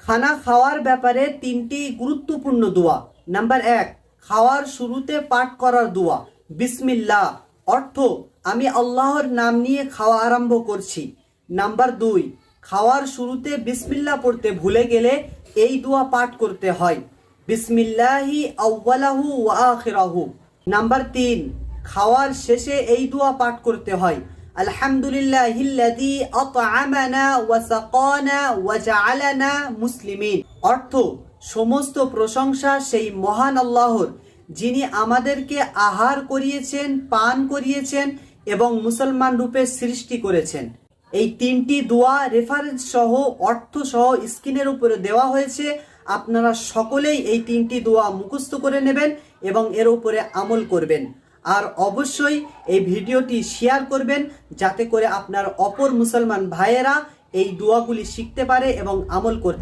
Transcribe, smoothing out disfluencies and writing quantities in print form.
খানা খাওয়ার ব্যাপারে তিনটি গুরুত্বপূর্ণ দোয়া। নাম্বার 1, খাওয়ার শুরুতে পাঠ করার দোয়া বিসমিল্লাহ, অর্থ আমি আল্লাহর নাম নিয়ে খাওয়া আরম্ভ করছি। নাম্বার 2, খাওয়ার শুরুতে বিসমিল্লাহ পড়তে ভুলে গেলে এই দোয়া পাঠ করতে হয়, বিসমিল্লাহি আউয়ালাহু ওয়া আখিরাহু। নাম্বার 3, খাওয়ার শেষে এই দোয়া পাঠ করতে হয়, আলহামদুলিল্লাহিল্লাযী আত'আমানা ওয়া সাকানা ওয়া জাআলানা মুসলিমিন, অর্থ সমস্ত প্রশংসা সেই মহান আল্লাহর যিনি আমাদেরকে আহার করিয়েছেন, পান করিয়েছেন এবং মুসলমান রূপে সৃষ্টি করেছেন। এই তিনটি দোয়া রেফারেন্স সহ অর্থ সহ স্ক্রিনের উপরে দেওয়া হয়েছে। আপনারা সকলেই এই তিনটি দোয়া মুখস্থ করে নেবেন এবং এর উপরে আমল করবেন। আর অবশ্যই এই ভিডিওটি শেয়ার করবেন যাতে করে আপনার অপর মুসলমান ভাইয়েরা এই দোয়াগুলি শিখতে পারে এবং আমল করতে